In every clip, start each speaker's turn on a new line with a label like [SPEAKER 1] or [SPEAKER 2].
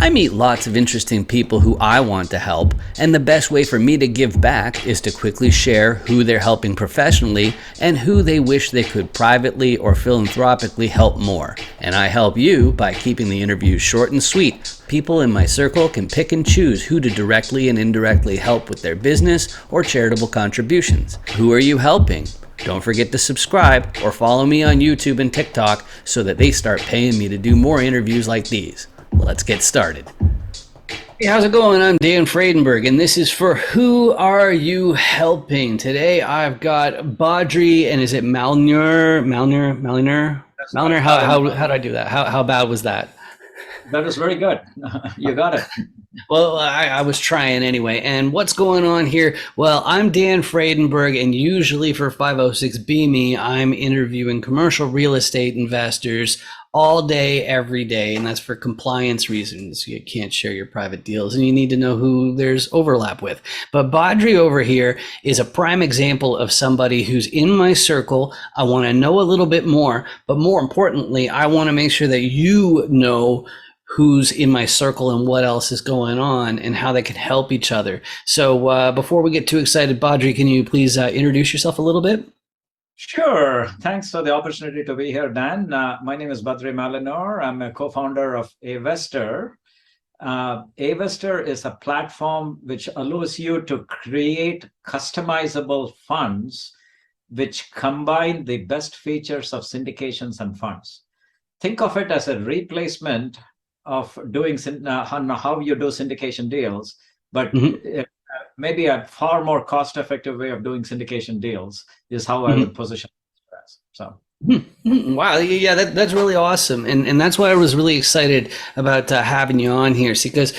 [SPEAKER 1] I meet lots of interesting people who I want to help, and the best way for me to give back is to quickly share who they're helping professionally and who they wish they could privately or philanthropically help more. And I help you by keeping the interviews short and sweet. People in my circle can pick and choose who to directly and indirectly help with their business or charitable contributions. Who are you helping? Don't forget to subscribe or follow me on YouTube and TikTok so that they start paying me to do more interviews like these. Let's get started. Hey, how's it going? I'm Dan Fredenberg, and this is for Who Are You Helping? Today I've got Badri, and is it Malynur? Malynur? How did I do that? How bad was that?
[SPEAKER 2] That was very good. You got it.
[SPEAKER 1] Well, I was trying anyway. And what's going on here? Well, I'm Dan Fredenberg, and usually for 506B Me, I'm interviewing commercial real estate investors all day, every day, and that's for compliance reasons. You can't share your private deals, and you need to know who there's overlap with. But Badri over here is a prime example of somebody who's in my circle. I want to know a little bit more, but more importantly, I want to make sure that you know who's in my circle and what else is going on and how they can help each other. So before we get too excited, Badri, can you please introduce yourself a little bit?
[SPEAKER 2] Sure. Thanks for the opportunity to be here, Dan. My name is Badri Malynur. I'm a co-founder of Avestor. Avestor is a platform which allows you to create customizable funds which combine the best features of syndications and funds. Think of it as a replacement of doing how you do syndication deals, but maybe a far more cost-effective way of doing syndication deals is how I would position it as. So.
[SPEAKER 1] Wow, yeah, that's really awesome, and that's why I was really excited about having you on here. See, because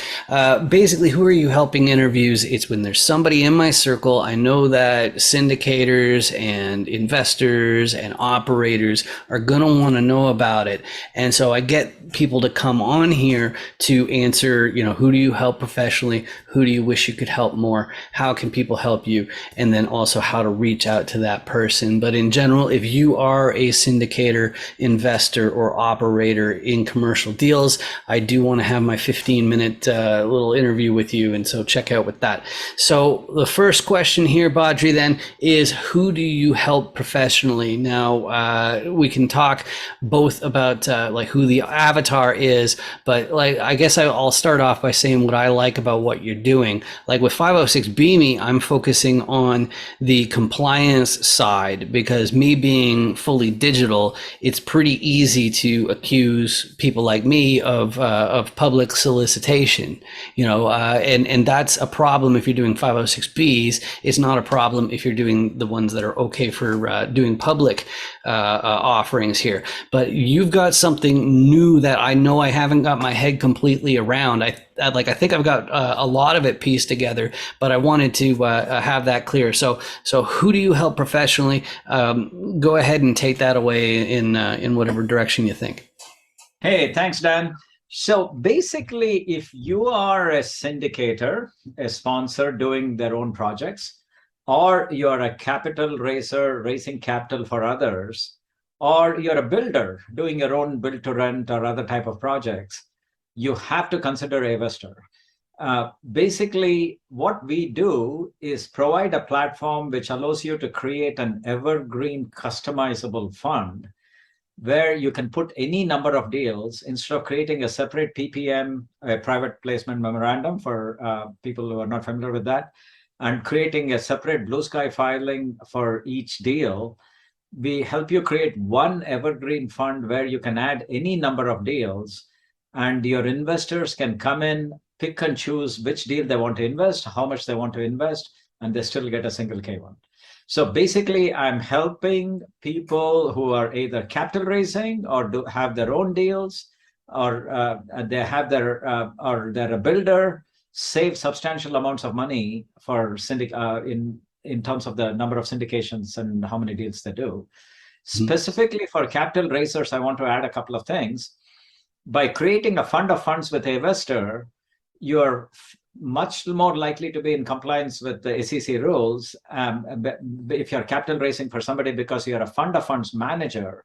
[SPEAKER 1] basically, who are you helping interviews? It's when there's somebody in my circle. I know that syndicators and investors and operators are gonna want to know about it, and so I get people to come on here to answer. You know, who do you help professionally? Who do you wish you could help more? How can people help you? And then also how to reach out to that person. But in general, if you are a syndicator, investor, or operator in commercial deals, I do want to have my 15-minute little interview with you, and so check out with that. So the first question here, Badri, then is who do you help professionally? Now we can talk both about like who the avatar is, but like I guess I'll start off by saying what I like about what you're doing. Like with 506B Me, I'm focusing on the compliance side because me being fully digital, it's pretty easy to accuse people like me of public solicitation, you know, and that's a problem if you're doing 506Bs. It's not a problem if you're doing the ones that are okay for doing public offerings here. But you've got something new that I know I haven't got my head completely around. I think I've got a lot of it pieced together, but I wanted to have that clear. So who do you help professionally? Go ahead and take that away in whatever direction you think.
[SPEAKER 2] Hey, thanks, Dan. So basically, if you are a syndicator, a sponsor doing their own projects, or you're a capital raiser raising capital for others, or you're a builder doing your own build to rent or other type of projects, you have to consider Avestor. Basically, what we do is provide a platform which allows you to create an evergreen customizable fund where you can put any number of deals instead of creating a separate PPM, a private placement memorandum for people who are not familiar with that, and creating a separate blue sky filing for each deal. We help you create one evergreen fund where you can add any number of deals, and your investors can come in, pick and choose which deal they want to invest, how much they want to invest, and they still get a single K1. So basically, I'm helping people who are either capital raising or have their own deals, or they have or they're a builder, save substantial amounts of money for in terms of the number of syndications and how many deals they do. Specifically for capital raisers, I want to add a couple of things. By creating a fund of funds with Avestor, you're much more likely to be in compliance with the SEC rules if you're capital raising for somebody because you're a fund of funds manager,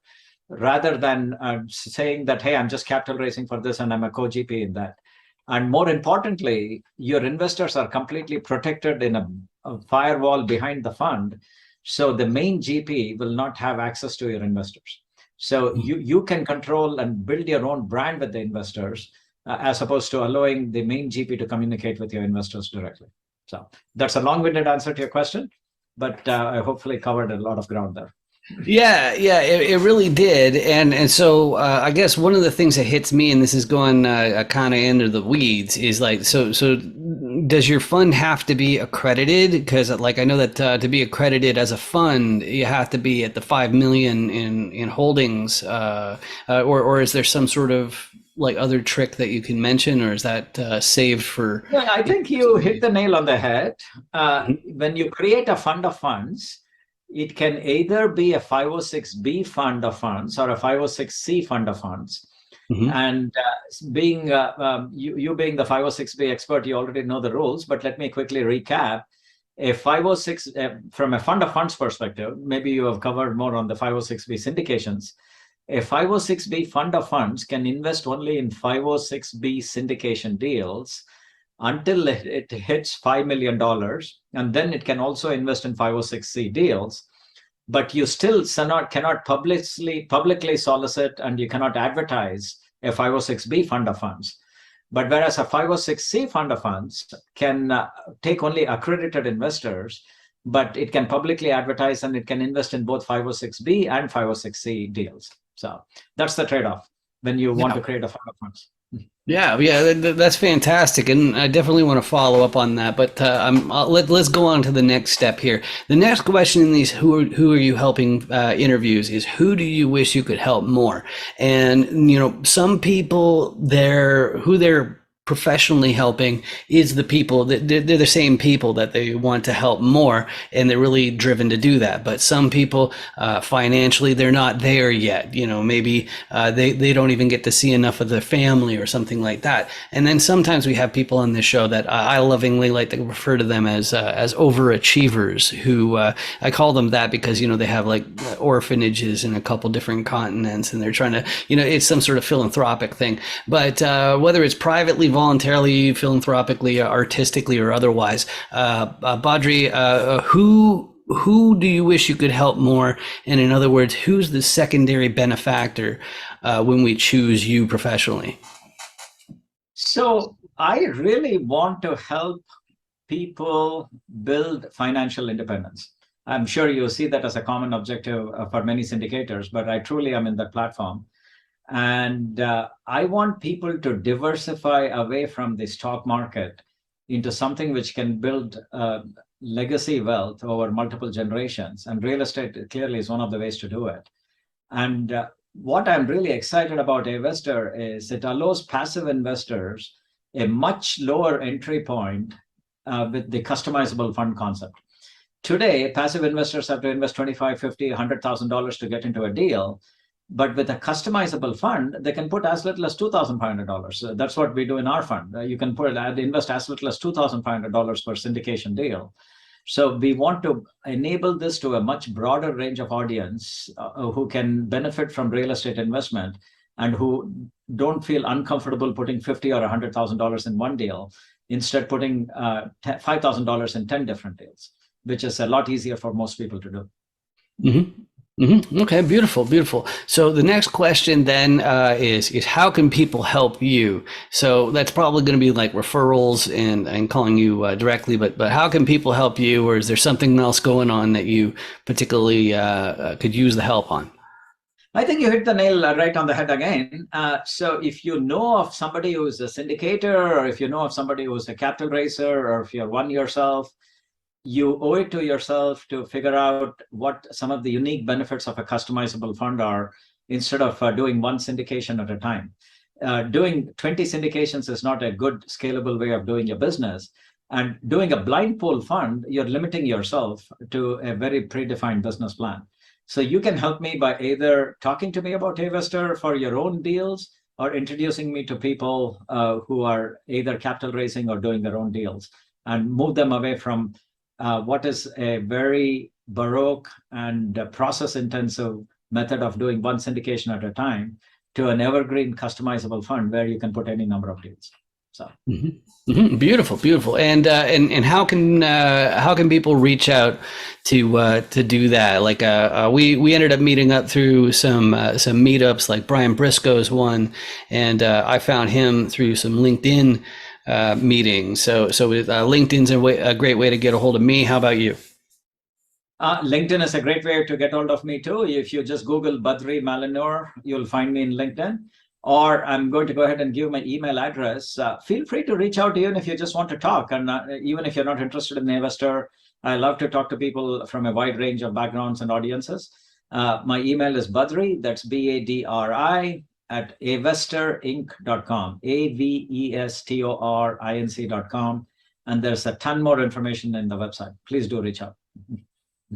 [SPEAKER 2] rather than saying that, hey, I'm just capital raising for this and I'm a co-GP in that. And more importantly, your investors are completely protected in a firewall behind the fund. So the main GP will not have access to your investors. So you can control and build your own brand with the investors, as opposed to allowing the main GP to communicate with your investors directly. So that's a long-winded answer to your question, but I hopefully covered a lot of ground there.
[SPEAKER 1] Yeah, it really did, and so I guess one of the things that hits me, and this is going kind of into the weeds, is like so. Does your fund have to be accredited? Because like I know that to be accredited as a fund, you have to be at the 5 million in holdings, or is there some sort of like other trick that you can mention, or is that saved for?
[SPEAKER 2] Yeah, I think you hit the nail on the head. When you create a fund of funds, it can either be a 506B fund of funds or a 506C fund of funds.
[SPEAKER 1] Mm-hmm.
[SPEAKER 2] And being you being the 506B expert, you already know the rules, but let me quickly recap. A 506, from a fund of funds perspective, maybe you have covered more on the 506B syndications. A 506B fund of funds can invest only in 506B syndication deals until it hits $5 million. And then it can also invest in 506C deals. But you still cannot publicly solicit, and you cannot advertise a 506B fund of funds. But whereas a 506C fund of funds can take only accredited investors, but it can publicly advertise and it can invest in both 506B and 506C deals. So that's the trade-off when you want to create a fund of funds.
[SPEAKER 1] Yeah, that's fantastic, and I definitely want to follow up on that. But let's go on to the next step here. The next question in these who are you helping interviews is who do you wish you could help more? And you know, some people who they're professionally helping is the people that they're the same people that they want to help more, and they're really driven to do that. But some people financially they're not there yet. You know, maybe they don't even get to see enough of their family or something like that. And then sometimes we have people on this show that I lovingly like to refer to them as overachievers, who I call them that because you know they have like orphanages in a couple different continents, and they're trying to, you know, it's some sort of philanthropic thing. But whether it's privately, voluntarily, philanthropically, artistically, or otherwise, Badri, who do you wish you could help more? And in other words, who's the secondary benefactor when we choose you professionally?
[SPEAKER 2] So I really want to help people build financial independence. I'm sure you see that as a common objective for many syndicators, but I truly am in that platform. And I want people to diversify away from the stock market into something which can build legacy wealth over multiple generations. And real estate clearly is one of the ways to do it. And what I'm really excited about Investor is it allows passive investors a much lower entry point with the customizable fund concept. Today, passive investors have to invest $25, $50, $100,000 to get into a deal. But with a customizable fund, they can put as little as $2,500. That's what we do in our fund. You can invest as little as $2,500 per syndication deal. So we want to enable this to a much broader range of audience who can benefit from real estate investment and who don't feel uncomfortable putting $50,000 or $100,000 in one deal, instead putting $5,000 in 10 different deals, which is a lot easier for most people to do.
[SPEAKER 1] Mm-hmm. Mm-hmm. Okay, beautiful. So the next question then is how can people help you? So that's probably going to be like referrals and calling you directly, but how can people help you, or is there something else going on that you particularly could use the help on?
[SPEAKER 2] I think you hit the nail right on the head again. So if you know of somebody who's a syndicator, or if you know of somebody who's a capital raiser, or if you're one yourself, you owe it to yourself to figure out what some of the unique benefits of a customizable fund are, instead of doing one syndication at a time. Doing 20 syndications is not a good scalable way of doing your business. And doing a blind pool fund, you're limiting yourself to a very predefined business plan. So you can help me by either talking to me about Investor for your own deals, or introducing me to people who are either capital raising or doing their own deals, and move them away from what is a very baroque and process-intensive method of doing one syndication at a time to an evergreen customizable fund where you can put any number of deals. So.
[SPEAKER 1] Beautiful, beautiful. And how can people reach out to do that? Like we ended up meeting up through some meetups, like Brian Briscoe's one, and I found him through some LinkedIn meetings. So LinkedIn's a great way to get a hold of me. How about you?
[SPEAKER 2] LinkedIn is a great way to get hold of me too. If you just Google Badri Malynur, you'll find me in LinkedIn. Or I'm going to go ahead and give my email address. Feel free to reach out even if you just want to talk. And even if you're not interested in the investor, I love to talk to people from a wide range of backgrounds and audiences. My email is Badri, that's Badri, at avesterinc.com, AVESTORINC.com. And there's a ton more information in the website. Please do reach out.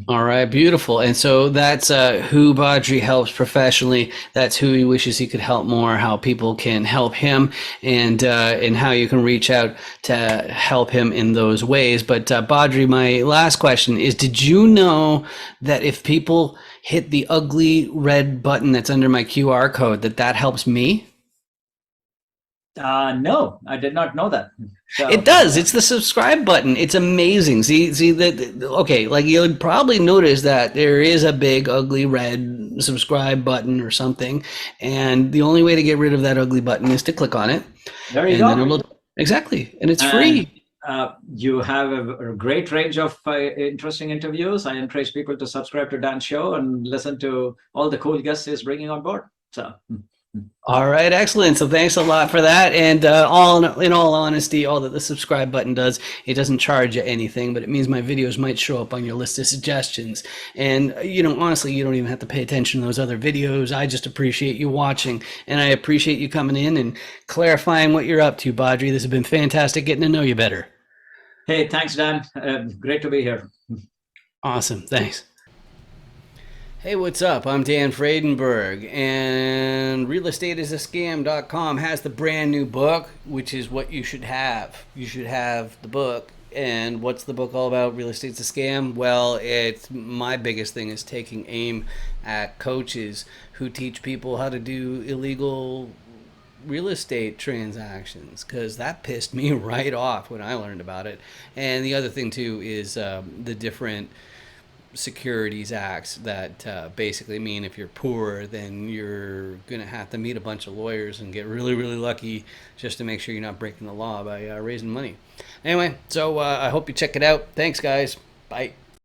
[SPEAKER 1] All right, beautiful. And so that's who Badri helps professionally. That's who he wishes he could help more. How people can help him, and how you can reach out to help him in those ways. But Badri, my last question is: did you know that if people hit the ugly red button that's under my QR code, that helps me?
[SPEAKER 2] No, I did not know that. So,
[SPEAKER 1] It does. It's the subscribe button. It's amazing. See that. Okay, like you'll probably notice that there is a big ugly red subscribe button or something, and the only way to get rid of that ugly button is to click on it,
[SPEAKER 2] there you
[SPEAKER 1] and
[SPEAKER 2] go.
[SPEAKER 1] then it'll exactly, and it's
[SPEAKER 2] And
[SPEAKER 1] free.
[SPEAKER 2] you have a great range of interesting interviews. I encourage people to subscribe to Dan's show and listen to all the cool guests he's bringing on board. So.
[SPEAKER 1] All right, excellent. So thanks a lot for that. And in all honesty, all that the subscribe button does, it doesn't charge you anything, but it means my videos might show up on your list of suggestions. And honestly, you don't even have to pay attention to those other videos. I just appreciate you watching, and I appreciate you coming in and clarifying what you're up to, Badri. This has been fantastic getting to know you better.
[SPEAKER 2] Hey, thanks, Dan. Great to be here.
[SPEAKER 1] Awesome. Thanks. Hey, what's up? I'm Dan Fredenberg, and realestateisascam.com has the brand new book, which is what you should have. You should have the book. And what's the book all about? Real estate's a scam? Well, it's my biggest thing is taking aim at coaches who teach people how to do illegal real estate transactions, because that pissed me right off when I learned about it. And the other thing too is the different securities acts that basically mean if you're poor, then you're going to have to meet a bunch of lawyers and get really, really lucky just to make sure you're not breaking the law by raising money. Anyway, so I hope you check it out. Thanks, guys. Bye.